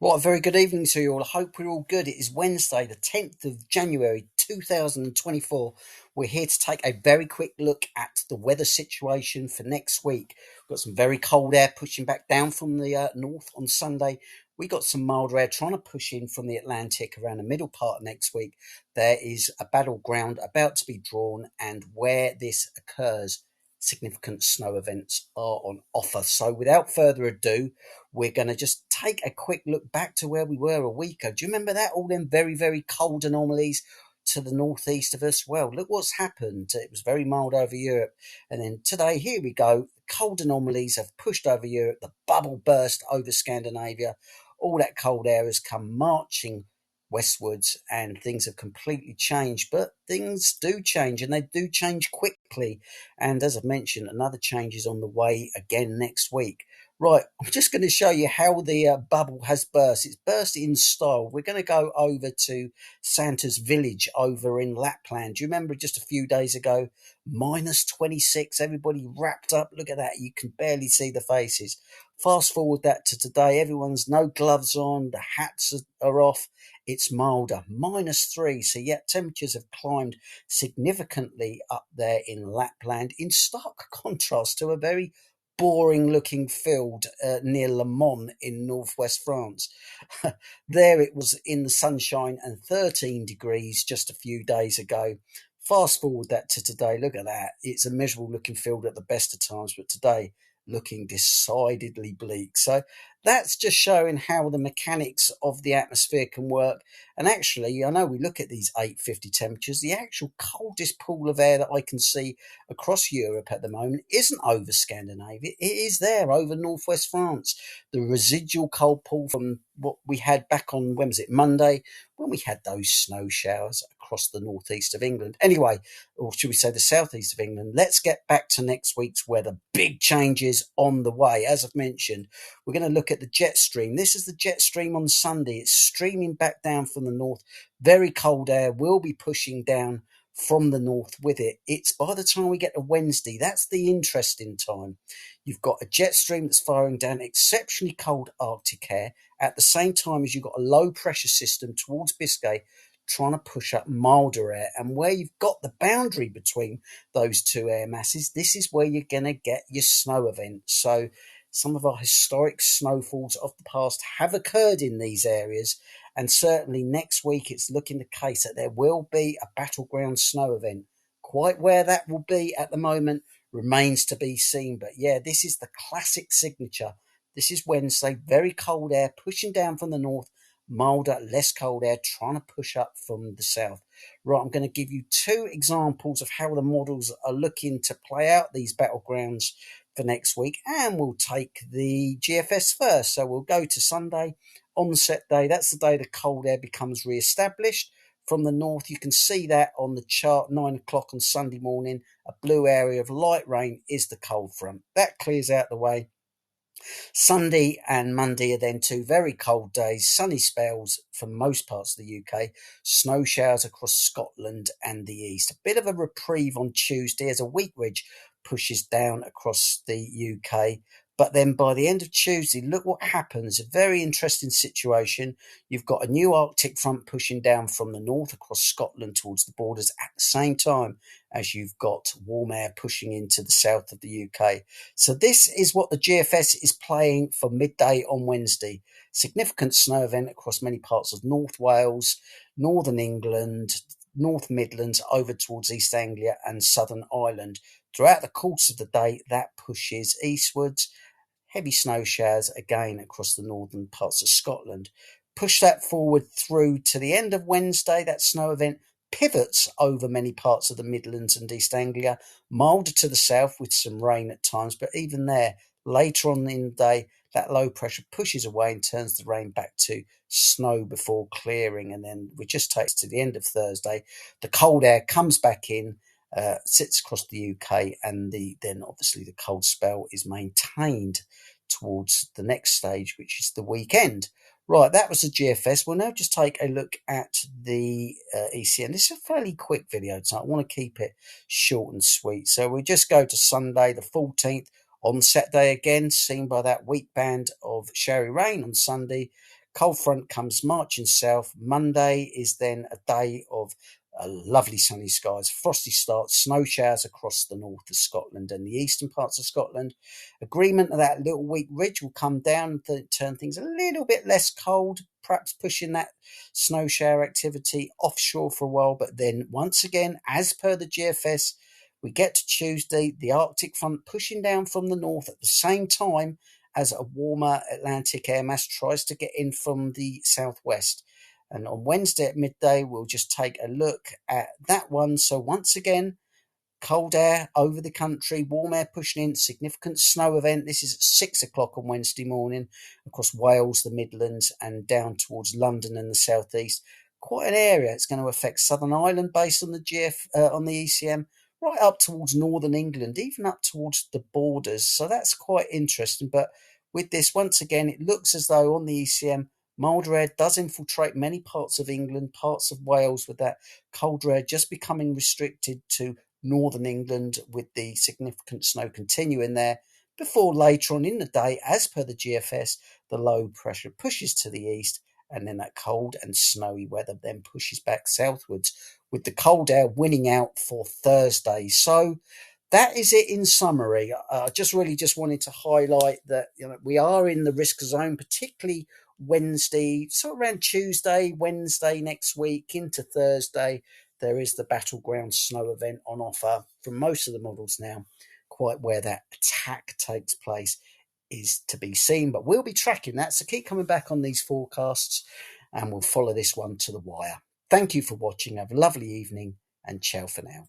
What a very good evening to you all. I hope we're all good. It is Wednesday, the 10th of January 2024. We're here to take a very quick look at the weather situation for next week. We've got some very cold air pushing back down from the north on Sunday. We got some milder air trying to push in from the Atlantic around the middle part of next week. There is a battleground about to be drawn, and where this occurs, significant snow events are on offer. So without further ado, we're going to just take a quick look back to where we were a week ago. Do you remember that? All them very, very cold anomalies to the northeast of us? Well, look what's happened. It was very mild over Europe. And then today, here we go. Cold anomalies have pushed over Europe. The bubble burst over Scandinavia. All that cold air has come marching westwards, and things have completely changed. But things do change, and they do change quickly. And as I've mentioned, another change is on the way again next week. Right, I'm just going to show you how the bubble has burst. It's burst in style. We're going to go over to Santa's village over in Lapland. Do you remember just a few days ago? -26, everybody wrapped up. Look at that. You can barely see the faces. Fast forward that to today. Everyone's no gloves on. The hats are off. It's milder, -3. So yet temperatures have climbed significantly up there in Lapland, in stark contrast to a very boring looking field near Le Mans in northwest France. There it was in the sunshine and 13 degrees just a few days ago. Fast forward that to today. Look at that. It's a miserable looking field at the best of times, but today looking decidedly bleak. So that's just showing how the mechanics of the atmosphere can work. And actually, I know we look at these 850 temperatures, the actual coldest pool of air that I can see across Europe at the moment isn't over Scandinavia. It is there over northwest France. The residual cold pool from what we had back on, when was it, Monday, when we had those snow showers across the northeast of England. Anyway, or should we say the southeast of England. Let's get back to next week's weather. Big changes on the way. As I've mentioned, we're going to look at the jet stream. This is the jet stream on Sunday. It's streaming back down from the north. Very cold air will be pushing down from the north with it. It's by the time we get to Wednesday, that's the interesting time. You've got a jet stream that's firing down exceptionally cold Arctic air at the same time as you've got a low pressure system towards Biscay trying to push up milder air. And where you've got the boundary between those two air masses, this is where you're going to get your snow events. So some of our historic snowfalls of the past have occurred in these areas, and certainly next week it's looking the case that there will be a battleground snow event. Quite where that will be at the moment remains to be seen, but yeah, this is the classic signature. This is Wednesday, very cold air pushing down from the north, milder, less cold air trying to push up from the south. Right, I'm going to give you two examples of how the models are looking to play out these battlegrounds for next week, and we'll take the GFS first. So we'll go to Sunday, onset day. That's the day the cold air becomes re-established from the north. You can see that on the chart, 9 o'clock on Sunday morning. A blue area of light rain is the cold front. That clears out the way. Sunday and Monday are then two very cold days, sunny spells for most parts of the UK, snow showers across Scotland and the east. A bit of a reprieve on Tuesday as a weak ridge pushes down across the UK. But then by the end of Tuesday, look what happens. A very interesting situation. You've got a new Arctic front pushing down from the north across Scotland towards the borders at the same time as you've got warm air pushing into the south of the UK. So this is what the GFS is playing for midday on Wednesday. Significant snow event across many parts of North Wales, Northern England, North Midlands, over towards East Anglia and Southern Ireland. Throughout the course of the day, that pushes eastwards. Heavy snow showers again across the northern parts of Scotland. Push that forward through to the end of Wednesday. That snow event pivots over many parts of the Midlands and East Anglia, milder to the south with some rain at times, but even there, later on in the day, that low pressure pushes away and turns the rain back to snow before clearing. And then we just take to the end of Thursday. The cold air comes back in, sits across the UK, and then obviously the cold spell is maintained towards the next stage, which is the weekend. Right, that was the GFS. We'll now just take a look at the ECN. This is a fairly quick video tonight. I want to keep it short and sweet. So we just go to Sunday the 14th, onset day again, seen by that weak band of showery rain on Sunday. Cold front comes marching south. Monday is then a day of lovely sunny skies, frosty start, snow showers across the north of Scotland and the eastern parts of Scotland. Agreement of that little weak ridge will come down and turn things a little bit less cold, perhaps pushing that snow shower activity offshore for a while. But then once again, as per the GFS, we get to Tuesday, the Arctic front pushing down from the north at the same time as a warmer Atlantic air mass tries to get in from the southwest. And on Wednesday at midday, we'll just take a look at that one. So once again, cold air over the country, warm air pushing in, significant snow event. This is at 6 o'clock on Wednesday morning across Wales, the Midlands, and down towards London and the southeast. Quite an area. It's going to affect Southern Ireland based on the on the ECM, right up towards Northern England, even up towards the borders. So that's quite interesting. But with this, once again, it looks as though on the ECM, milder air does infiltrate many parts of England, parts of Wales, with that colder air just becoming restricted to northern England, with the significant snow continuing there before later on in the day, as per the GFS, the low pressure pushes to the east, and then that cold and snowy weather then pushes back southwards, with the cold air winning out for Thursday. So that is it in summary. I just wanted to highlight that we are in the risk zone, particularly Wednesday, so around Tuesday, Wednesday next week into Thursday. There is the battleground snow event on offer from most of the models now. Quite where that attack takes place is to be seen, but we'll be tracking that. So keep coming back on these forecasts and we'll follow this one to the wire. Thank you for watching. Have a lovely evening and ciao for now.